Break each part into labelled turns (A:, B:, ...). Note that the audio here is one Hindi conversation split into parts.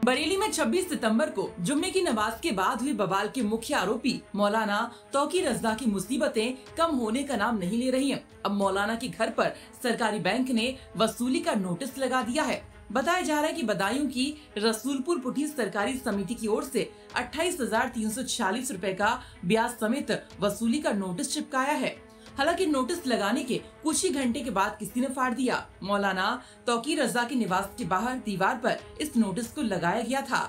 A: बरेली में 26 सितंबर को जुम्मे की नमाज के बाद हुए बवाल के मुख्य आरोपी मौलाना तौकी रज़ा की मुसीबतें कम होने का नाम नहीं ले रही हैं। अब मौलाना के घर पर सरकारी बैंक ने वसूली का नोटिस लगा दिया है। बताया जा रहा है कि बदायूं की रसूलपुर पुठी सरकारी समिति की ओर से 28,346 रुपए का ब्याज समेत वसूली का नोटिस चिपकाया है। हालांकि नोटिस लगाने के कुछ ही घंटे के बाद किसी ने फाड़ दिया। मौलाना तौकी रज़ा के निवास के बाहर दीवार पर इस नोटिस को लगाया गया था,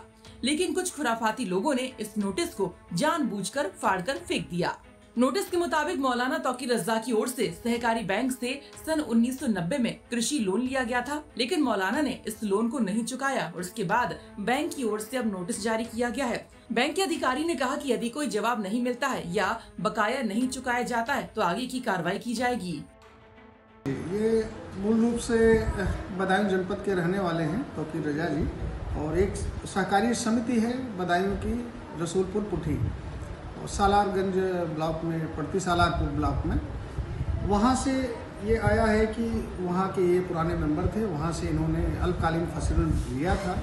A: लेकिन कुछ खुराफाती लोगों ने इस नोटिस को जानबूझकर फाड़कर फेंक दिया। नोटिस के मुताबिक मौलाना तौकी रज़ा की ओर से सहकारी बैंक से सन 1990 में कृषि लोन लिया गया था, लेकिन मौलाना ने इस लोन को नहीं चुकाया और उसके बाद बैंक की ओर से अब नोटिस जारी किया गया है। बैंक के अधिकारी ने कहा कि यदि कोई जवाब नहीं मिलता है या बकाया नहीं चुकाया जाता है तो आगे की कार्रवाई की जाएगी।
B: ये मूल रूप से बदायूं जनपद के रहने वाले हैं तौकी रज़ा जी, और एक सहकारी समिति है बदायूं की रसूलपुर पुठी और सालारगंज ब्लॉक में पड़ती, सालारपुर ब्लॉक में। वहाँ से ये आया है कि वहाँ के ये पुराने मेंबर थे, वहाँ से इन्होंने अल्पकालीन फसल लिया था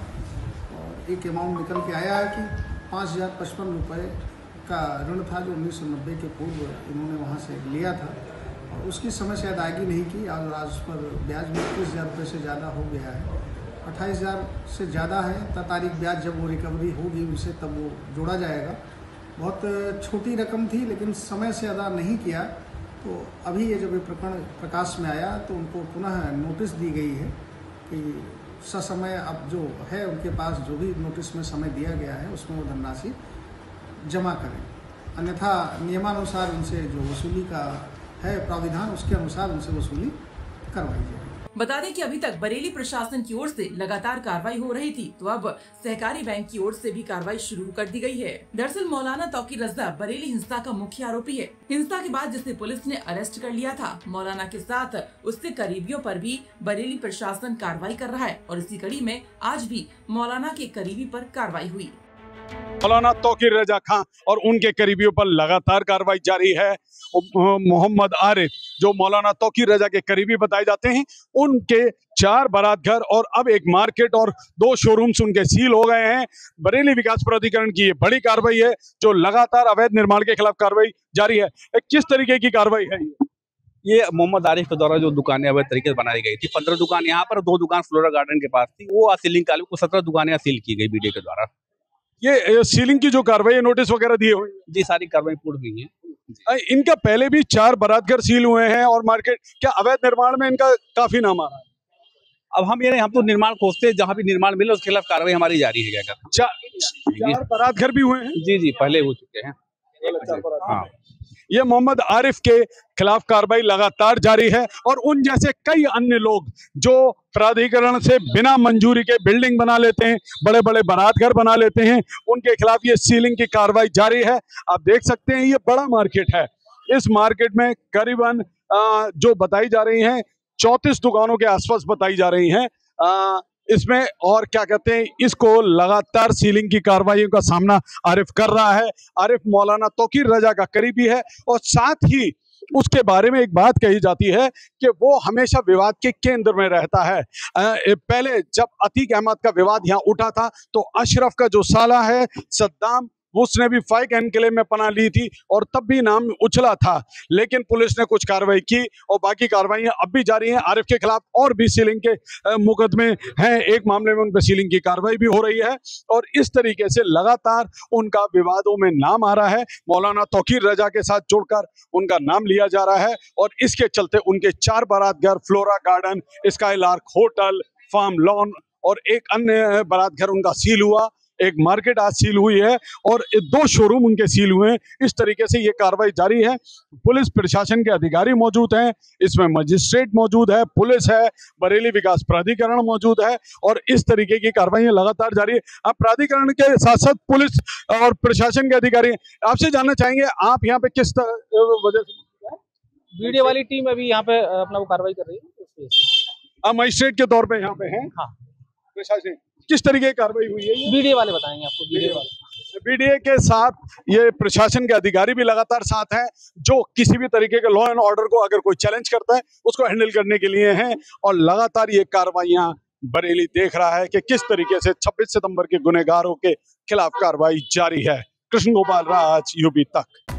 B: और एक अमाउंट निकल के आया है कि 5,055 रुपये का ऋण था जो 1990 के पूर्व इन्होंने वहाँ से लिया था और उसकी समय से अदायगी नहीं की और आज पर ब्याज भी 21,000 रुपये से ज़्यादा हो गया है। 28,000 से ज़्यादा है। तारीख ब्याज जब वो रिकवरी होगी उनसे तब वो जोड़ा जाएगा। बहुत छोटी रकम थी लेकिन समय से अदा नहीं किया, तो अभी ये जब ये प्रकरण प्रकाश में आया तो उनको पुनः नोटिस दी गई है कि ससमय अब जो है उनके पास जो भी नोटिस में समय दिया गया है उसमें वो धनराशि जमा करें, अन्यथा नियमानुसार उनसे जो वसूली का है प्राविधान उसके अनुसार उनसे वसूली करवाई जाएगी।
A: बता दें कि अभी तक बरेली प्रशासन की ओर से लगातार कार्रवाई हो रही थी, तो अब सहकारी बैंक की ओर से भी कार्रवाई शुरू कर दी गई है। दरअसल मौलाना तौकी रज़ा बरेली हिंसा का मुख्य आरोपी है। हिंसा के बाद जिसे पुलिस ने अरेस्ट कर लिया था, मौलाना के साथ उसके करीबियों पर भी बरेली प्रशासन कार्रवाई कर रहा है और इसी कड़ी में आज भी मौलाना के करीबी पर कार्रवाई हुई।
C: मौलाना तौकी रज़ा खां और उनके करीबियों पर लगातार कार्रवाई जारी है। मोहम्मद आरिफ जो मौलाना तौकी रज़ा के करीबी बताए जाते हैं, उनके 4 बारात घर और अब एक मार्केट और 2 शोरूम्स उनके सील हो गए हैं। बरेली विकास प्राधिकरण की ये बड़ी कार्रवाई है जो लगातार अवैध निर्माण के खिलाफ कार्रवाई जारी है। किस तरीके की कार्रवाई है
D: ये? मोहम्मद आरिफ के द्वारा जो दुकानें अवैध तरीके से बनाई गई थी, 15 दुकान यहाँ पर, 2 दुकान फ्लोरा गार्डन के पास थी, वो सीलिंग काले को 17 दुकानें सील की गई बीडीए के द्वारा।
C: ये सीलिंग की जो कार्रवाई, नोटिस वगैरह दिए हुए
D: जी, सारी कार्रवाई पूर्ण हुई है।
C: इनका पहले भी 4 बारात घर सील हुए हैं और मार्केट, क्या अवैध निर्माण में इनका काफी नाम आ रहा है?
D: अब हम तो निर्माण खोजते हैं, जहाँ भी निर्माण मिले उसके खिलाफ कार्रवाई हमारी जारी है। क्या
C: 4 बारात घर भी हुए हैं?
D: जी, पहले हो चुके हैं। हाँ,
C: ये मोहम्मद आरिफ के खिलाफ कार्रवाई लगातार जारी है और उन जैसे कई अन्य लोग जो प्राधिकरण से बिना मंजूरी के बिल्डिंग बना लेते हैं, बड़े बड़े बारात घर बना लेते हैं, उनके खिलाफ ये सीलिंग की कार्रवाई जारी है। आप देख सकते हैं ये बड़ा मार्केट है। इस मार्केट में करीबन जो बताई जा रही हैं 34 दुकानों के आसपास बताई जा रही हैं इसमें, और क्या कहते हैं, इसको लगातार सीलिंग की कार्रवाइयों का सामना आरिफ कर रहा है। आरिफ मौलाना तौकी रज़ा का करीबी है और साथ ही उसके बारे में एक बात कही जाती है कि वो हमेशा विवाद के केंद्र में रहता है। पहले जब अतीक अहमद का विवाद यहाँ उठा था तो अशरफ का जो साला है सद्दाम, उसने भी फाइक एनक्लेव में पनाह ली थी और तब भी नाम उछला था, लेकिन पुलिस ने कुछ कार्रवाई की और बाकी कार्रवाइयां अब भी जारी हैं। आरिफ के खिलाफ और भी सीलिंग के मुकदमे हैं, एक मामले में उन पर सीलिंग की कार्रवाई भी हो रही है और इस तरीके से लगातार उनका विवादों में नाम आ रहा है। मौलाना तौकी रज़ा के साथ जुड़कर उनका नाम लिया जा रहा है और इसके चलते उनके 4 बारात घर, Flora Garden, Skylark Hotel, farm lawn और एक अन्य बारात घर उनका सील हुआ। एक मार्केट आज सील हुई है और 2 शोरूम उनके सील हुए हैं। इस तरीके से ये कार्रवाई जारी है। पुलिस प्रशासन के अधिकारी मौजूद हैं, इसमें मजिस्ट्रेट मौजूद है, पुलिस है, बरेली विकास प्राधिकरण मौजूद है और इस तरीके की कार्रवाई लगातार जारी है। अब प्राधिकरण के साथ साथ पुलिस और प्रशासन के अधिकारी, आपसे जानना चाहेंगे आप यहाँ पे किस वजह से?
E: वीडियो वाली टीम अभी यहाँ पे अपना वो कार्रवाई कर रही है।
C: आप मजिस्ट्रेट के तौर पे यहाँ पे हैं?
E: हाँ।
C: प्रशासन किस तरीके की कार्रवाई हुई है?
E: वीडियो वाले बताएंगे आपको। वीडियो वाले
C: बीडीए के साथ ये प्रशासन के अधिकारी भी लगातार साथ हैं, जो किसी भी तरीके के लॉ एंड ऑर्डर को अगर कोई चैलेंज करता है उसको हैंडल करने के लिए हैं और लगातार ये कार्रवाइयां बरेली देख रहा है कि किस तरीके से 26 सितंबर के गुनहगारों के खिलाफ कार्रवाई जारी है। कृष्ण गोपाल राज, यूपी तक।